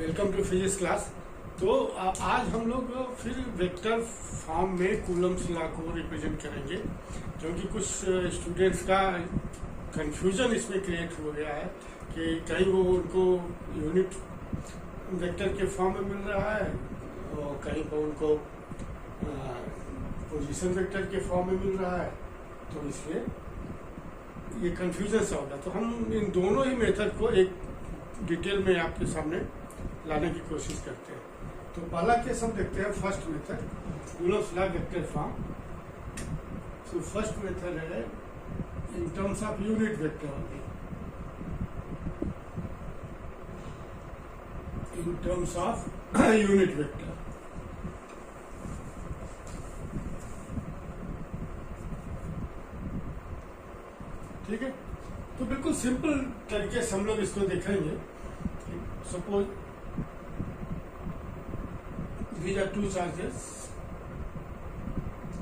Welcome to physics class. तो आज हम लोग फिर वेक्टर फॉर्म में कूलम्स लॉ को रिप्रेजेंट करेंगे, क्योंकि कुछ स्टूडेंट्स का कंफ्यूजन इसमें क्रिएट हो गया है कि कहीं वो उनको यूनिट वेक्टर के फॉर्म में मिल रहा है और कहीं पर उनको पोजीशन वेक्टर के फॉर्म में मिल रहा है, तो इसलिए ये कंफ्यूजन सा होगा। तो हम इन दोनों ही मेथड को एक डिटेल में आपके सामने लाने की कोशिश करते हैं। तो पहला केस हम देखते हैं, first method Coulomb's law vector form. तो फर्स्ट मेथड है in terms of unit vector only, in terms of unit vector. ठीक है, तो बिल्कुल सिंपल तरीके से हम लोग इसको देखेंगे। Suppose these are two charges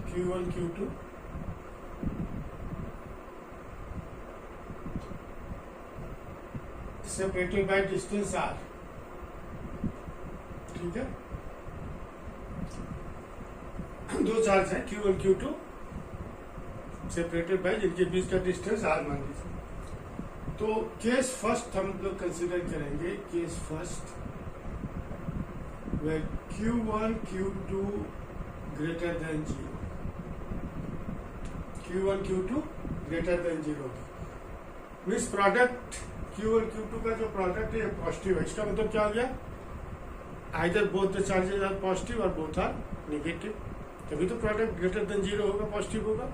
Q1 Q2, separated by distance R। ठीक है, दो चार्ज है Q1 Q2 सेपरेटेड बाय जिनके बीच का डिस्टेंस R मान लीजिए। तो केस फर्स्ट हम लोग कंसिडर करेंगे, case first where Q1 Q2 greater than 0, Q1 Q2 greater than 0 means product Q1 Q2 का जो प्रोडक्ट है पॉजिटिव है। इसका मतलब क्या हो गया, either both the charges are positive और बोथ आर नेगेटिव, तभी तो प्रोडक्ट ग्रेटर देन 0 होगा, पॉजिटिव होगा।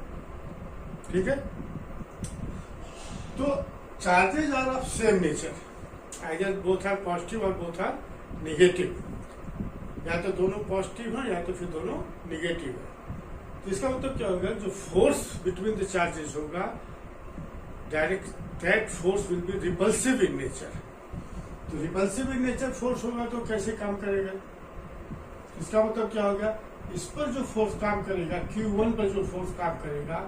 ठीक है, तो charges are of same nature, either both are positive और बोथ आर नेगेटिव, या तो दोनों पॉजिटिव है या तो फिर दोनों निगेटिव है। तो इसका मतलब क्या होगा, जो फोर्स बिटवीन द चार्जेस होगा direct that force will B repulsive in nature. तो रिपल्सिव इन नेचर फोर्स होगा तो कैसे काम करेगा, इसका मतलब क्या होगा, इस पर जो फोर्स काम करेगा, Q1 पर जो फोर्स काम करेगा,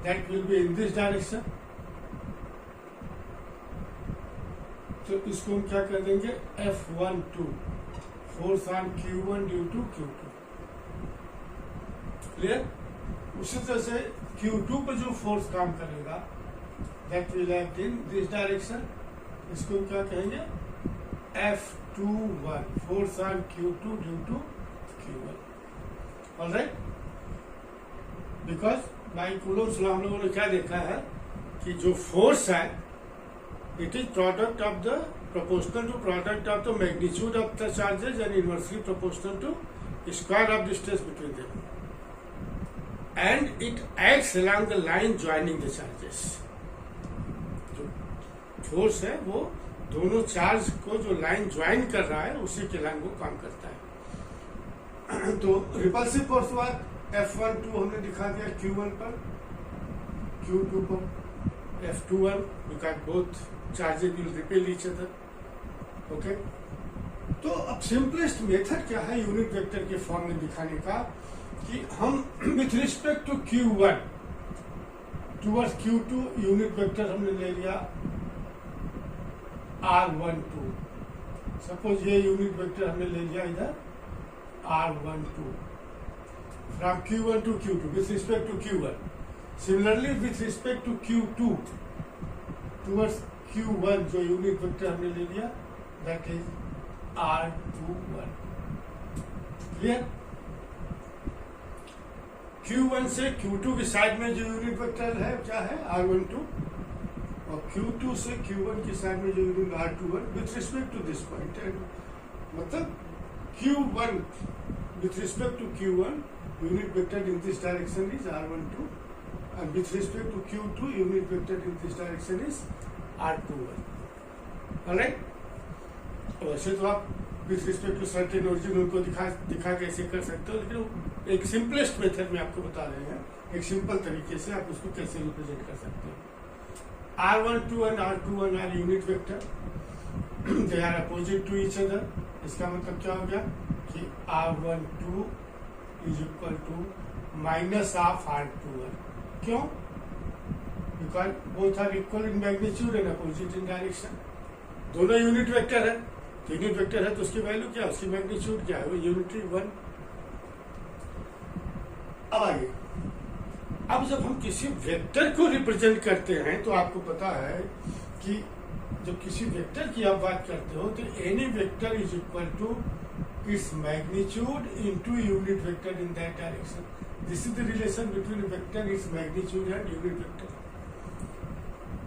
that will be in this direction. तो इसको हम क्या कर देंगे, F12 force on Q1 due to Q2। Clear. उसी तरह से Q2 पर जो फोर्स काम करेगा that will act in this direction, इसको क्या कहेंगे, F21 force on Q2 due to Q1। Alright, because by Coulomb's law हम लोगों ने क्या देखा है कि जो फोर्स है it is product of the proportional to product of the magnitude of the charges and inversely proportional to square of distance between them, and it acts along the line joining the charges। जो force है वो दोनों charge को जो line join कर रहा है उसी के लाइन वो काम करता है। तो रिपल्सिव फोर्स हुआ F12 हमने दिखा दिया Q1 पर, Q2 पर F21 because both charges will repel each other. Okay, तो अब सिंपलेस्ट मेथड क्या है यूनिट वेक्टर के फॉर्म में दिखाने का, कि हम with respect to Q1 towards Q2 unit vector हमने ले लिया R12। सपोज ये यूनिट वेक्टर हमने ले लिया इधर R12 from Q1 to Q2 with respect to Q1। Similarly with respect to Q2 towards Q1 जो यूनिट वेक्टर हमने ले लिया that is R21। Clear. Q1 से Q2 की साइड में जो यूनिट वेक्टर है क्या है, R12, और Q2 से Q1 की साइड में जो unit R21 with respect to this point. मतलब Q1 with respect to Q1 unit vector in this direction is R12 and with respect to Q2 unit vector in this direction is R21। Alright, वैसे तो आप with respect to certain origin उनको दिखा कैसे कर सकते हो, लेकिन एक सिंपलेस्ट मेथड में आपको बता रहे हैं, एक सिंपल तरीके से आप उसको कैसे रिप्रेजेंट कर सकते हो। R12 and R21 are unit vector, they are opposite to each other। इसका मतलब क्या हो गया कि R12 is equal to minus of R21। क्यों, because both are equal in magnitude and opposite in direction. दोनों यूनिट वेक्टर है, तो यूनिट वेक्टर है तो उसकी वैल्यू क्या है, उसकी मैग्नीट्यूड क्या है, वो यूनिटरी 1। अब आइए, अब जब हम किसी वेक्टर को रिप्रेजेंट करते हैं तो आपको पता है कि जब किसी वेक्टर की आप बात करते हो तो any vector is equal to its magnitude into unit vector in that direction. This is the relation between vector, its magnitude and unit vector.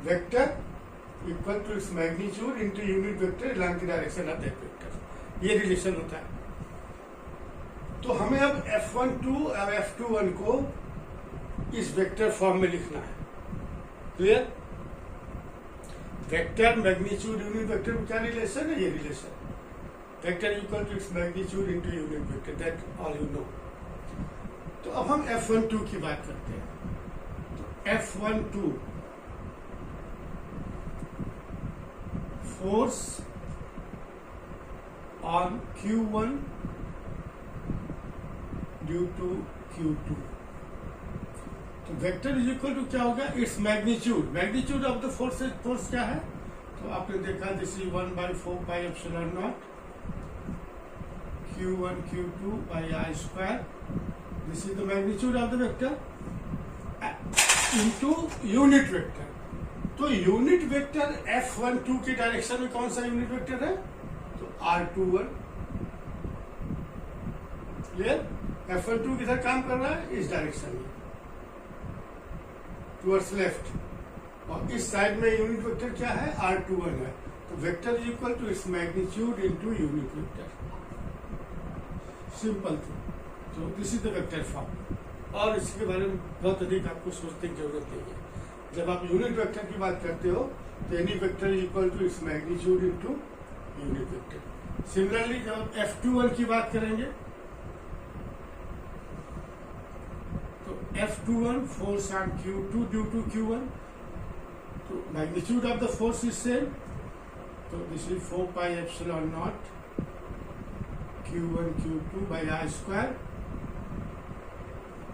Vector equal to its magnitude into unit vector along the direction of that vector, ये relation होता है। तो हमें अब F12 और F21 को इस vector form में लिखना है। Clear? Vector magnitude unit vector में क्या रिलेशन है, ये relation vector equal to its magnitude into unit vector, that all you know. तो अब हम F12 की बात करते हैं। तो F12 force on Q1 due to Q2। तो वेक्टर इज इक्वल टू क्या होगा, its magnitude, magnitude of the force. Force क्या है, तो आपने देखा this is 1/4 pi epsilon not Q1 Q2 by I square. This is the magnitude of the vector into unit vector. तो unit vector F12 की direction में कौन सा यूनिट वेक्टर है, तो R21। क्लियर? F12 किधर काम कर रहा है, इस डायरेक्शन में टुवर्ड्स लेफ्ट, और इस साइड में यूनिट वेक्टर क्या है, R21 है। तो vector is equal to its magnitude into unit vector. Simple थी। तो this is the vector form, और इसके बारे में बहुत अधिक आपको सोचने की जरूरत नहीं है। जब आप यूनिट वेक्टर की बात करते हो तो any vector is equal to its magnitude into unit vector. Similarly जब आप F21 की बात करेंगे तो F21 force on Q2 due to Q1, तो magnitude of the force is same, तो this is 4 pi epsilon not Q1 Q2 by I square.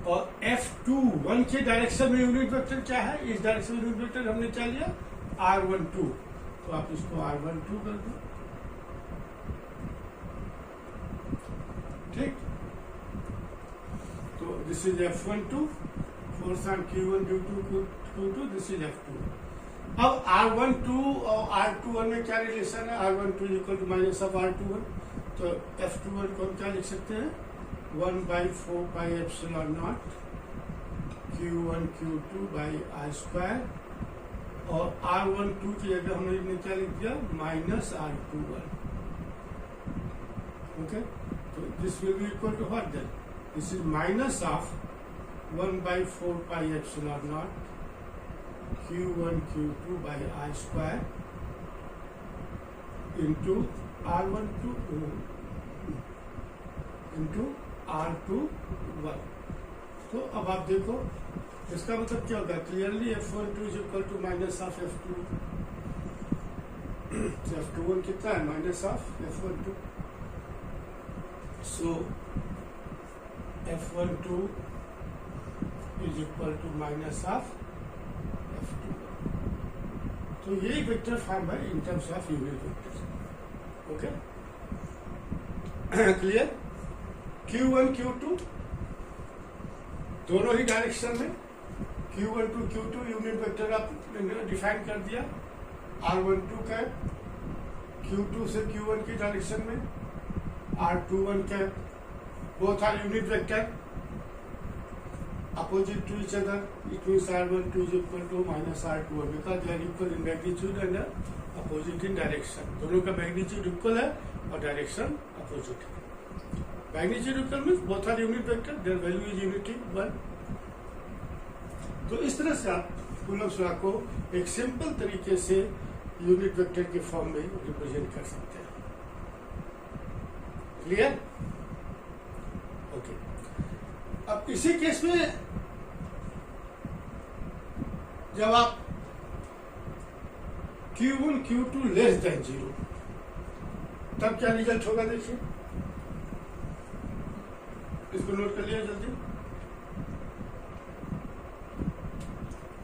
और F21 के डायरेक्शन में यूनिट वेक्टर क्या है, इस डायरेक्शन में यूनिट वेक्टर हमने क्या लिया, R12। तो आप इसको R12 कर दो, ठीक। तो this is F12 force on Q1 due to Q2, this is F2। अब R12 और R21 में क्या रिलेशन है, R12 equal to minus of R21। तो F21 को हम क्या लिख सकते हैं, 1/4 pi epsilon not Q1 Q2 by I square, और R12 की जगह हमने क्या लिख दिया, माइनस R21। ओके, तो this will be equal to what then, this is minus of 1/4 pi epsilon not Q1 Q2 by I square into R12 into R21। तो अब आप देखो इसका मतलब क्या होगा, clearly F12 is equal to minus of F2। F21 कितना है, minus of F12। So F12 is equal to minus of F21। तो ये वेक्टर फॉर्म है in terms of unit vector. Okay, clear? Q1 Q2 दोनों ही direction में, Q1 to Q2 unit vector आप define कर दिया, R12 का Q2 से Q1 की डायरेक्शन में, R21 का both are unit vector opposite to each other, it means R12 is equal to minus R21 because they are equal in magnitude and opposite in direction। दोनों का magnitude equal है और direction opposite है। Magnitude equal means both are unit vector, their value is unity 1। तो इस तरह से आप कूलम्ब्स लॉ को एक सिंपल तरीके से यूनिट वेक्टर के फॉर्म में रिप्रेजेंट कर सकते हैं। क्लियर? ओके, अब इसी केस में जब आप Q1 Q2 लेस देन 0 तब क्या रिजल्ट होगा, देखिए इसको नोट कर लिया जल्दी।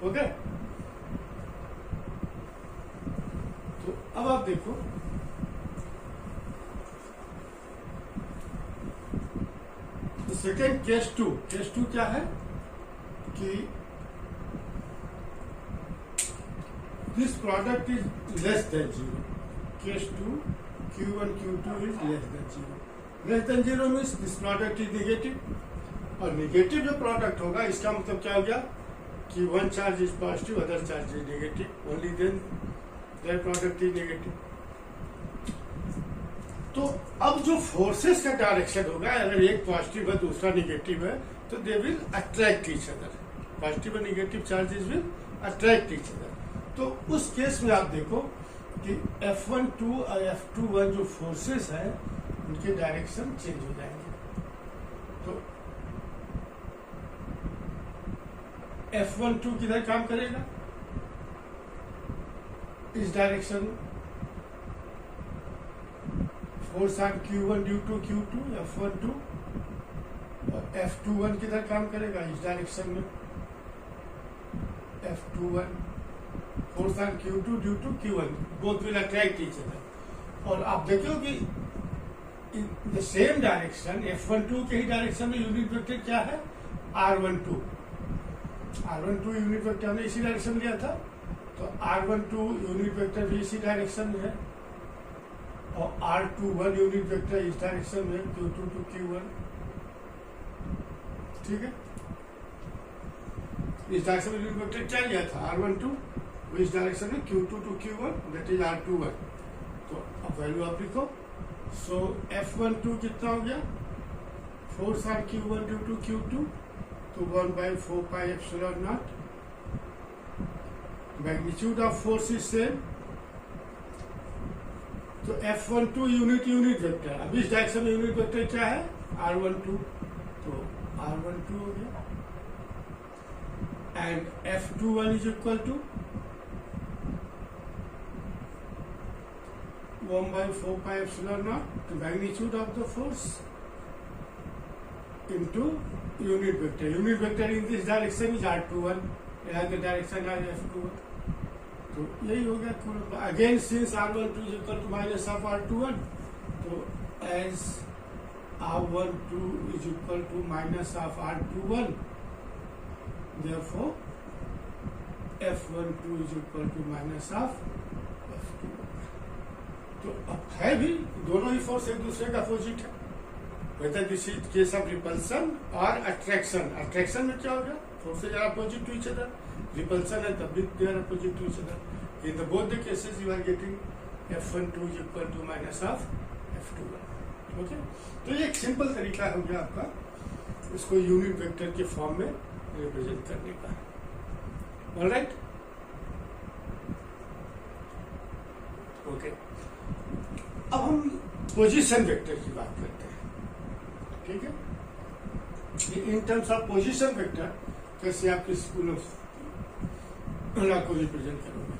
ओके, तो अब आप देखो सेकेंड केस टू क्या है कि this product is less than zero. Case two Q1 Q2 is less than zero. Less than zero means this product is negative. और नेगेटिव जो प्रोडक्ट होगा इसका मतलब क्या हो गया कि one charge is positive, other charge is negative. Only then that product is negative. तो अब जो फोर्सेस का डायरेक्शन होगा, अगर एक पॉजिटिव है दूसरा नेगेटिव है, तो they will attract each other. Positive और negative charges will attract each other. तो उस केस में आप देखो कि F12 और F21 जो फोर्सेस है उनके डायरेक्शन चेंज हो जाएंगे. तो F12 किधर काम करेगा, इस डायरेक्शन में. Force on Q1 due to Q2 F12. और F21 किधर काम करेगा, इस डायरेक्शन में. F21 force on Q2 due to Q1, both will attract each other. और आप देखो कि इन द सेम डायरेक्शन F12 के ही डायरेक्शन में यूनिट वेक्टर क्या है, R12. R12 यूनिट वेक्टर हमने इसी डायरेक्शन लिया था, तो R12 यूनिट वेक्टर भी इसी डायरेक्शन में है. और R21 यूनिट वेक्टर इस डायरेक्शन में Q2 टू Q1. ठीक है, इस डायरेक्शन में यूनिट वेक्टर क्या लिया था, R12. इस डायरेक्शन में Q2 to Q1, that is R21. तो अब वैल्यू आप लिखो. सो F12 कितना हो गया, force on Q1 due to Q2, तो 1/4 pi epsilon not. Magnitude of force is same. तो F12 यूनिट वेक्टर. अब इस डायरेक्शन में यूनिट वेक्टर क्या है, R12. तो R12 हो गया. And F21 is equal to 1/4 pi epsilon not, तो magnitude of the force into unit vector. Unit vector in this direction is R21, यहाँ के डायरेक्शन है F21. तो यही हो गया. Again since R12 is equal to minus of R21, तो as R12 is equal to minus of R21, therefore F12 is equal to minus of F21. तो अब है भी दोनों ही फोर्स एक दूसरे का अपोजिट है. whether this is case of repulsion or attraction. Attraction में क्या होगा, forces are opposite to each other. Repulsion है तब भी they are opposite to each other. In the both the cases you are getting F12 is equal to minus of F21. Okay? तो ये एक simple तरीका हो गया आपका इसको यूनिट वेक्टर के फॉर्म में रिप्रेजेंट करने का. Alright, okay. अब हम पोजीशन वेक्टर की बात करते हैं. ठीक है, in terms of position vector कैसे आप किस को रिप्रेजेंट करोगे.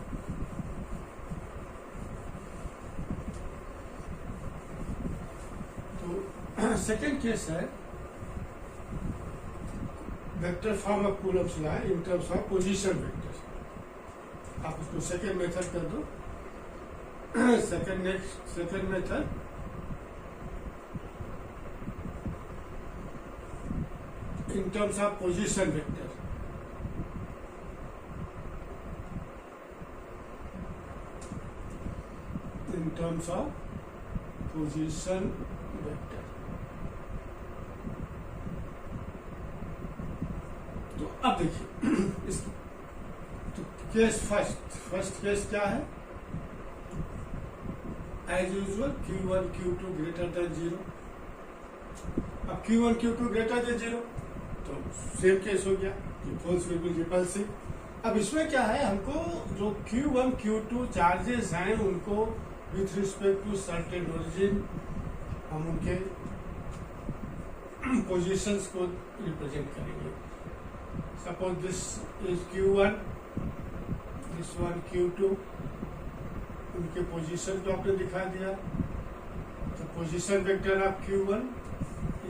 तो सेकेंड केस है vector form of Coulomb's law in terms of position vector. आप उसको सेकेंड मेथड कर दो. Second method in terms of position vector. In terms of position vector. तो अब देखिए इस तो केस फर्स्ट केस क्या है, as usual Q1 Q2 greater than 0. अब Q1 Q2 ग्रेटर देन 0 तो सेम केस हो गया कि फोर्स विल बी रिपल्सिव. अब इसमें क्या है, हमको जो Q1 Q2 चार्जेस हैं उनको with respect to certain origin हम उनके पोजीशंस को रिप्रेजेंट करेंगे. Suppose this is Q1, this one Q2, उनके पोजीशन को आपने दिखा दिया. तो position vector of Q1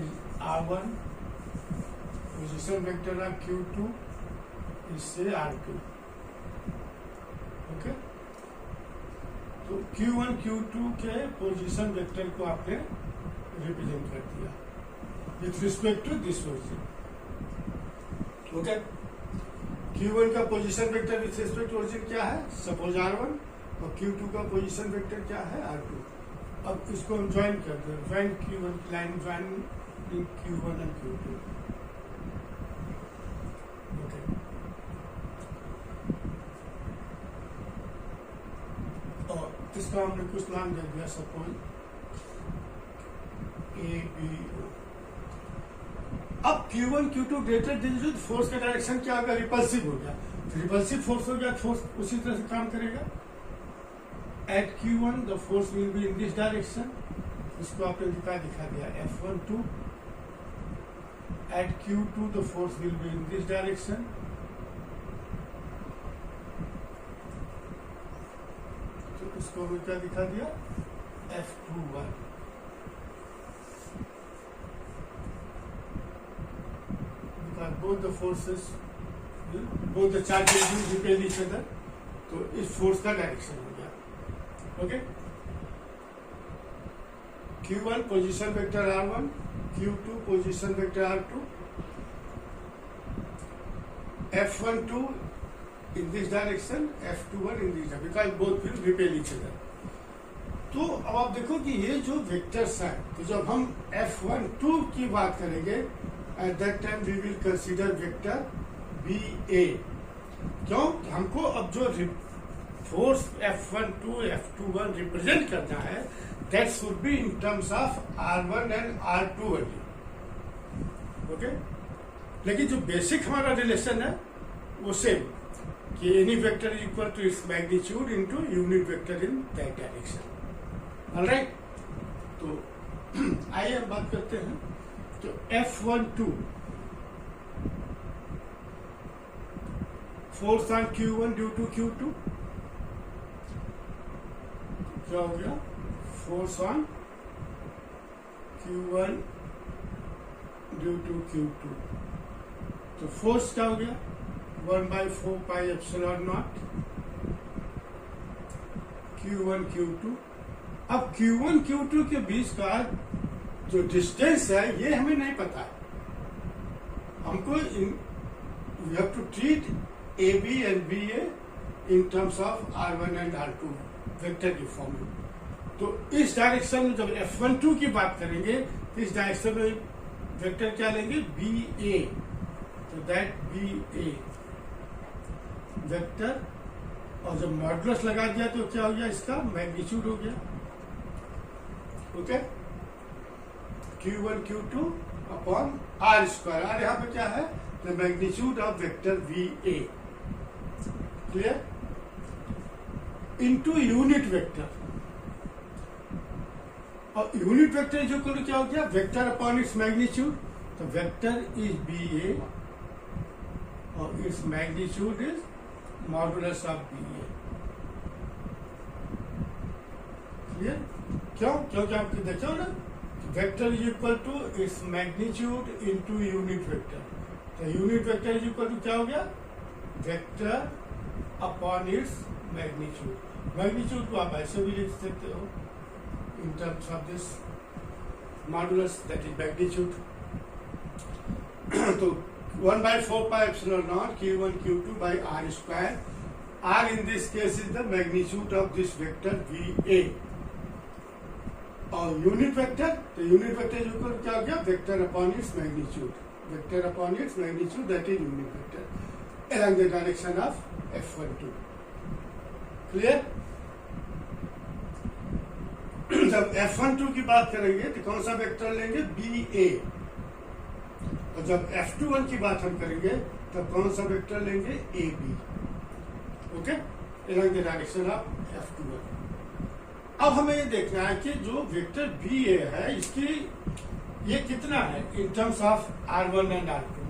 is R1, position vector of Q2 इससे R2. ओके, तो Q1 Q2 के पोजीशन वेक्टर को आपने रिप्रेजेंट कर दिया. with respect to this origin. Okay? Q1 का position vector with respect to origin क्या है? सपोज R1, और Q2 का पोजीशन वेक्टर क्या है? R2. अब इसको हम ज्वाइन कर दें, join Q1 line join in Q1 and Q2. Okay, और इसका हमने कुछ नाम दे दिया, सपोज ABO. अब Q1 Q2 greater than zero, force का डायरेक्शन क्या होगा? रिपल्सिव हो गया. रिपल्सिव फोर्स हो गया, फोर्स उसी तरह से काम करेगा. At Q1 the force will be in this direction. इसको आपने दिखा दिया F12. At Q2 the force will be in this direction. तो इसको हमें क्या दिखा दिया? F21. Both the forces, both the charges will repel each other. तो इस फोर्स का डायरेक्शन हो गया. Okay, Q1 position vector R1, Q2 position vector R2, F12 in this direction, F21 in this direction, because both will repel each other. तो अब आप देखो कि ये जो वेक्टर्स हैं, तो जब हम F12 की बात करेंगे, at that time we will consider vector BA. क्यों? हमको अब जो फोर्स F12 F21 रिप्रेजेंट करना है, that should be in terms of R1 and R2 only. Okay, लेकिन जो बेसिक हमारा रिलेशन है वो सेम, कि any vector equal to its magnitude into unit vector in that direction. Alright, तो आइए हम बात करते हैं. तो F12 force on Q1 due to Q2, क्या हो गया? Force on Q1 due to Q2. तो फोर्स क्या हो गया? 1/4 pi epsilon not Q1 Q2. अब Q1 Q2 के बीच का जो डिस्टेंस है ये हमें नहीं पता है. हमको we have to treat AB and BA in terms of R1 and R2 vector की फॉर्म में. तो इस डायरेक्शन में जब F12 की बात करेंगे तो इस डायरेक्शन में वेक्टर क्या लेंगे? BA. तो दैट BA वेक्टर, और जब मॉडुलस लगा दिया तो क्या हो गया? इसका मैग्नीट्यूड हो गया. Okay, Q1 Q2 upon R square. और यहाँ पे क्या है? The magnitude of vector VA. Clear? Into unit vector. और यूनिट वेक्टर जो करो क्या हो गया? Vector upon its magnitude. तो वेक्टर इज BA और its magnitude is modulus of BA. Clear? क्यों? क्योंकि आप देखो ना, vector is equal to its magnitude into unit vector. तो unit vector is equal to क्या हो गया? Vector upon its magnitude. Magnitude को आप ऐसे भी लिख सकते हो इन terms of this modulus, that is magnitude. तो 1/4 pi epsilon not Q1 Q2 by R square. R in this case is the magnitude of this vector VA. और unit vector, तो यूनिट वेक्टर जो क्या हो गया? Vector upon its magnitude. Vector upon its magnitude, that is unit vector along the direction of F12. Clear? जब F12 की बात करेंगे तो कौन सा वेक्टर लेंगे? BA. और जब F21 की बात हम करेंगे तब कौन सा वेक्टर लेंगे? AB. Okay, along the direction of F21. अब हमें ये देखना है कि जो वेक्टर BA है इसकी ये कितना है in terms of R1 and R2.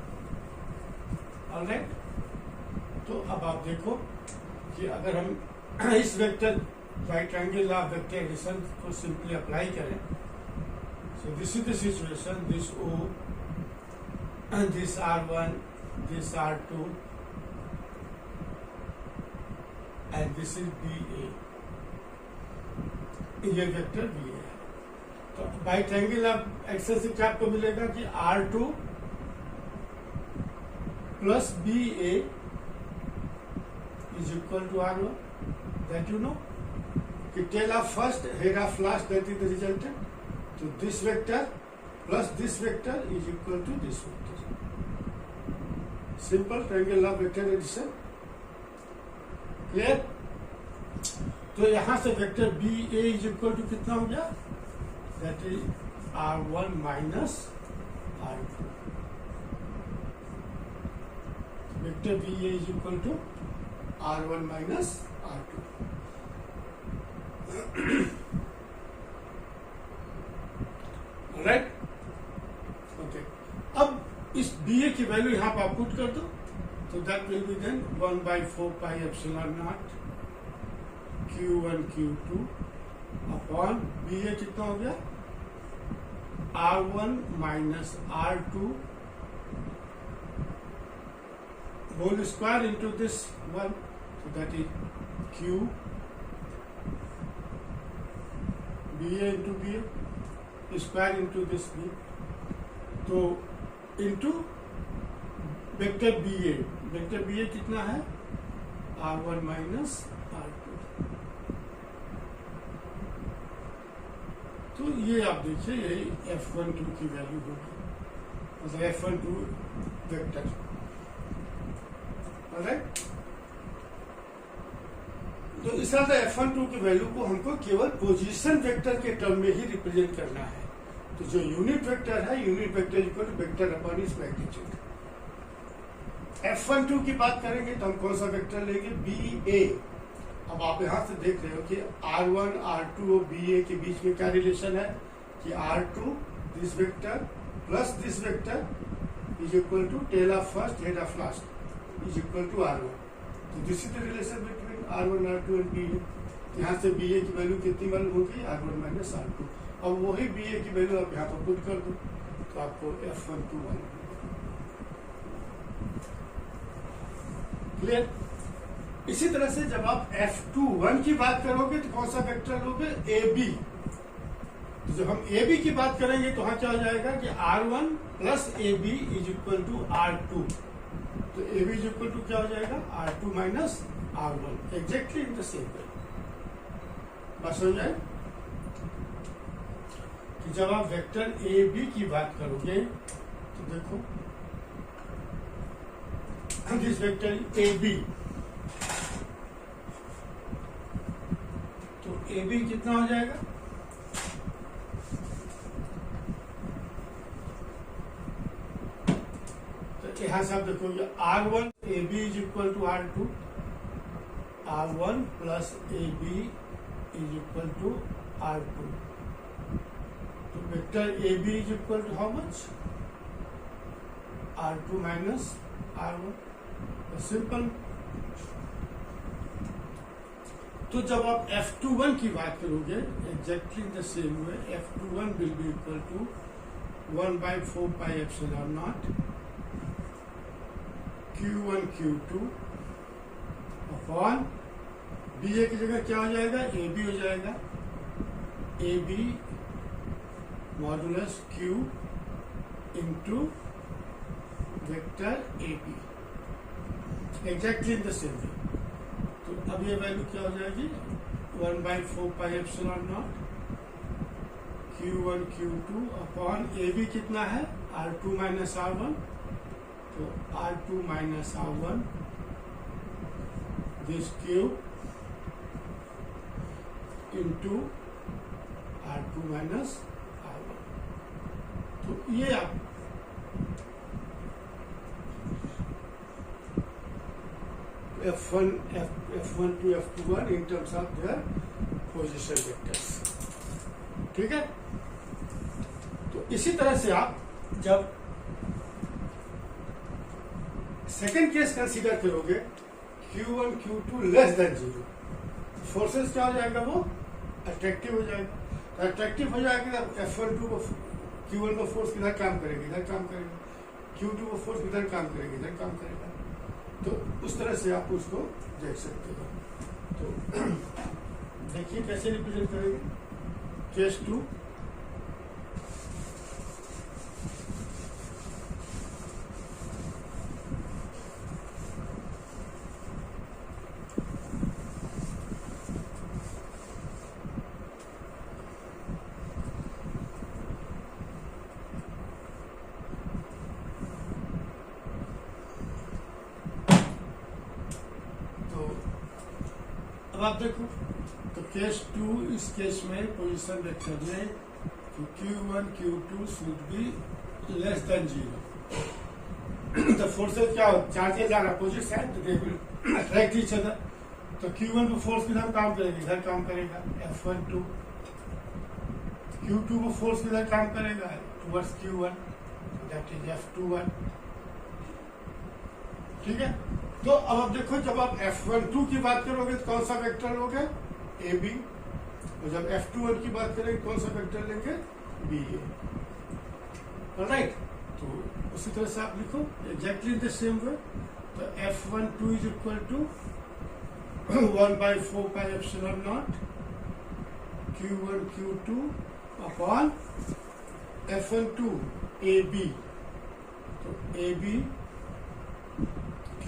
Alright, तो अब आप देखो कि अगर हम इस vector right angle law of vector addition को सिंपली अप्लाई करें, so this is the situation, this O and this R1, this R2 and this is BA. ये वेक्टर BA है. तो बाई ट्रायंगल ऑफ एक्सेल से क्या आपको मिलेगा कि R2 plus BA is equal to R1, that you know कि tail of first head of last that is the resultant. तो this vector plus this vector is equal to this vector. Simple triangle of vector addition. Clear? तो यहां से vector BA is equal to कितना हो गया? That is R1 minus R2. Vector BA is equal to R1 minus R2. Right? Okay. अब इस BA की value यहां पर आप पुट कर दो, तो that will be then 1/4 pi epsilon not Q1 Q2 upon BA कितना हो गया? R1 minus R2 whole square into this one, so that is Q BA into BA square into this B. तो into vector BA कितना है? R1 minus R2. तो ये आप देखिए यही F12 की वैल्यू होगी, मतलब F12 वेक्टर. ऑलराइट? तो इस तरह से F12 की वैल्यू को हमको केवल पोजीशन वेक्टर के टर्म में ही रिप्रेजेंट करना है. तो जो यूनिट वेक्टर है, unit vector equal to vector upon इस मैग्नीट्यूड. F12 की बात करेंगे तो हम कौन सा वेक्टर लेंगे? BA. अब आप यहां से देख रहे हो कि R1 R2 और BA के बीच में क्या रिलेशन है कि R2 this vector plus this vector is equal to tail of first head of last is equal to R1. तो this is the relation between R1 R2 and BA. यहाँ से BA की value कितनी मालूम होगी? R1 minus R2. अब वही BA की वैल्यू आप यहाँ पर पुट कर दो तो आपको F12 मालूम. क्लियर? इसी तरह से जब आप F21 की बात करोगे तो कौन सा वेक्टर लोगे? AB. तो जब हम AB की बात करेंगे तो वहां क्या हो जाएगा कि R1 plus AB is equal to R2. तो AB इज इक्वल टू क्या हो जाएगा? R2 minus R1. Exactly in the same वे. बस हो जाए कि जब आप वेक्टर AB की बात करोगे तो देखो दिस वेक्टर AB. तो AB कितना हो जाएगा? तो यहां से आप देखोगे R1 AB is equal to R2. R1 plus AB is equal to R2. तो vector AB is equal to how much? R2 minus R1. Simple. तो जब आप F21 की बात करोगे exactly the same way F21 will be equal to 1/4 pi epsilon not Q1 Q2 upon BA की जगह क्या हो जाएगा? AB हो जाएगा. AB modulus Q into vector AB. Exactly in the same way. तो अब ये वैल्यू क्या हो जाएगी? 1/4 pi epsilon not Q1 Q2 upon AB कितना है? R2 minus R1. तो R2 minus R1 this cube into R2 minus R1. तो ये आप F1 to F21 in terms of their position vectors. ठीक है? तो इसी तरह से आप जब सेकेंड केस कंसीडर करोगे Q1 Q2 less than 0, forces क्या हो जाएगा? वो अट्रैक्टिव हो जाएगा. तो अट्रैक्टिव हो जाएगा तो F12 को Q1 को फोर्स किधर काम करेगी? इधर काम करेगा. Q2 को फोर्स किधर काम करेगी? इधर काम करेगा. तो उस तरह से आप उसको देख सकते हो. तो देखिए कैसे रिप्रेजेंट करेंगे. केस 2 आप देखो तो केस 2 इस केस में पोजीशन वेक्टर में Q1 Q2 should be less than 0. तो फोर्सेस क्या हो, चार्जेस आर अपोजिट साइड, तो they will attract each other. तो Q1 को फोर्स किधर काम करेगा, इधर काम करेगा F12. Q2 को फोर्स किधर काम करेगा, towards Q1, that is F21. ठीक है. तो अब आप देखो जब आप F12 की बात करोगे तो कौन सा वेक्टर लोगे, AB. और जब F21 की बात करेंगे कौन सा वेक्टर लेंगे, BA. ऑलराइट. तो उसी तरह से आप लिखो एग्जैक्टली द सेम वे. तो F12 is equal to 1/4 pi epsilon not Q1 Q2 upon F12 AB. तो AB Q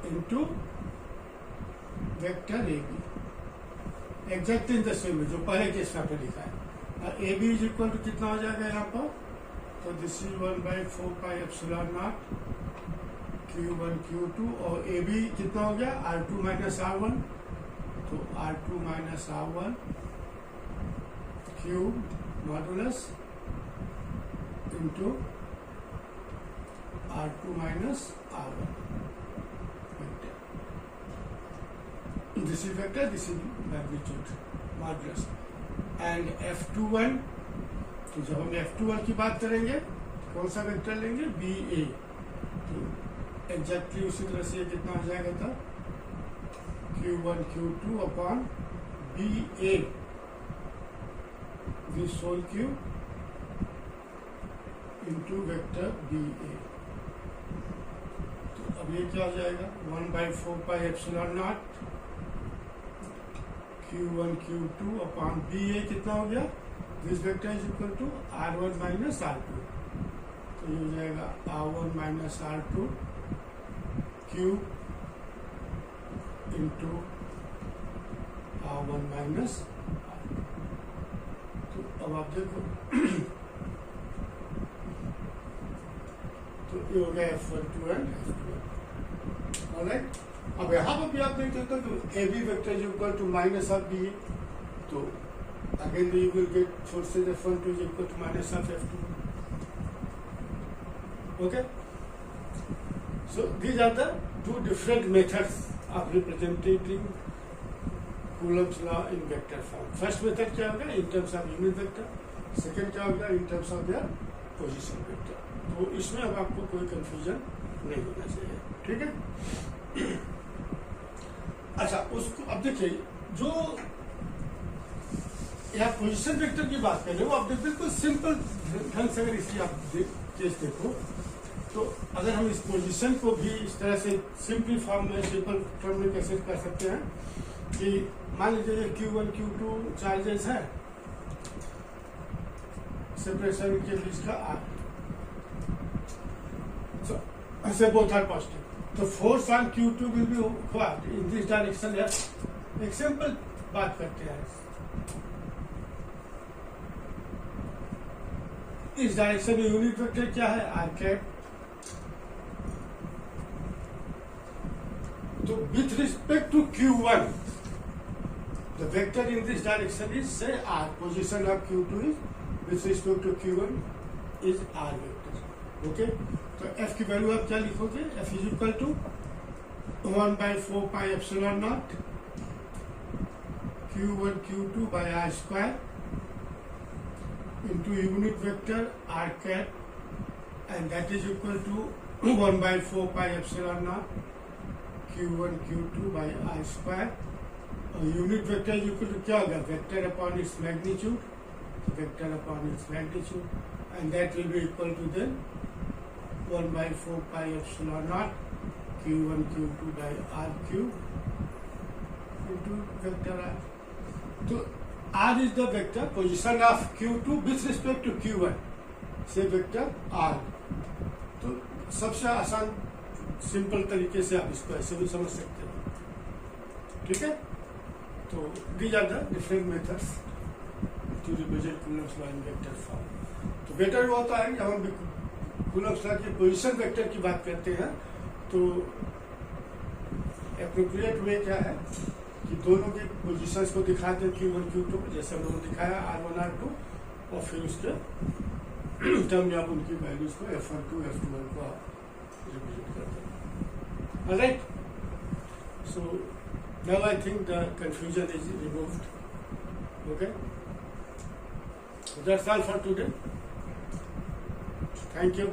into vector AB, exactly in the same जो पहले केस में आपने लिखा है. AB इज इक्वल टू कितना हो जाएगा यहाँ पर, तो this is 1/4 pi epsilon not Q1 Q2 और AB कितना हो गया, R2 माइनस R1. तो R2 minus R1 cube modulus into R2 minus R1. Vector. This is vector, this is magnitude, modulus. And F21, तो जब हम F21 की बात करेंगे कौन सा वेक्टर लेंगे, BA. तो एग्जैक्टली उसी तरह से कितना हो जाएगा था, Q1 Q2 upon BA, this whole cube into vector BA. अब ये क्या हो जाएगा, 1/4 pi epsilon not Q1 Q2 upon BA कितना हो गया, this vector is equal to R1 minus R2. तो ये हो जाएगा R1 minus R2 cube into R1 minus R2. तो अब आप देखो तो ये हो गया F12 एंड F12. ऑलराइट. अब यहाँ पर भी आप देख सकते हो तो AB vector is equal to minus of BA. तो again you will get forces F12 is equal to minus of F2. Okay. So these are the two different methods of representing Coulomb's law in vector form. First method क्या होगा, in terms of unit vector. Second क्या होगा, in terms of their position vector. तो इसमें अब आपको कोई confusion नहीं होना चाहिए. ठीक है. अच्छा, उसको अब देखिए जो यहाँ पोजीशन वेक्टर की बात कर रहे हो आप बिल्कुल सिंपल ढंग से अगर इसकी आप केस देखो तो अगर हम इस पोजीशन को भी इस तरह से सिंपल फॉर्म में, सिंपल फॉर्म में कैसे कर सकते हैं कि मान लीजिए Q1 Q2 चार्जेस है, सेपरेशन के बीच का R. So both are positive. तो force on Q2 will be what in this direction. एक सिंपल बात करते हैं, इस डायरेक्शन में यूनिट वेक्टर क्या है, R कैप. तो with respect to Q1 the vector in this direction is say R. Position of Q2 is with respect to Q1 is R vector. Okay. तो F की वैल्यू आप क्या लिखोगे, F is equal to 1/4 pi epsilon not Q1 Q2 by R square into unit vector R cap and that is equal to 1/4 pi epsilon not Q1 Q2 by R square. और unit vector is equal to क्या होगा, vector upon its magnitude, vector upon its magnitude and that will be equal to then 1/4 pi epsilon not Q1 Q2 by R cube into vector R. तो R is the vector position of Q2 with respect to Q1 से vector R. तो सबसे आसान simple तरीके से आप इसको ऐसे भी समझ सकते हो. ठीक है. तो these are the different methods to represent Coulomb's law in vector form. तो बेटर होता है जब हम Coulomb's law की पोजीशन वेक्टर की बात करते हैं तो एप्रोप्रिएट वे क्या है कि दोनों की पोजीशंस को दिखाते हैं Q1 Q2 जैसे हम लोगों ने दिखाया R1 R2 और फिर उसके टर्म में आप उनकी वैल्यूज को F1 2 F2 को आप रिप्रेजेंट करते हैं. Alright, so now I think the confusion is removed. Okay, that's all for today. Thank you.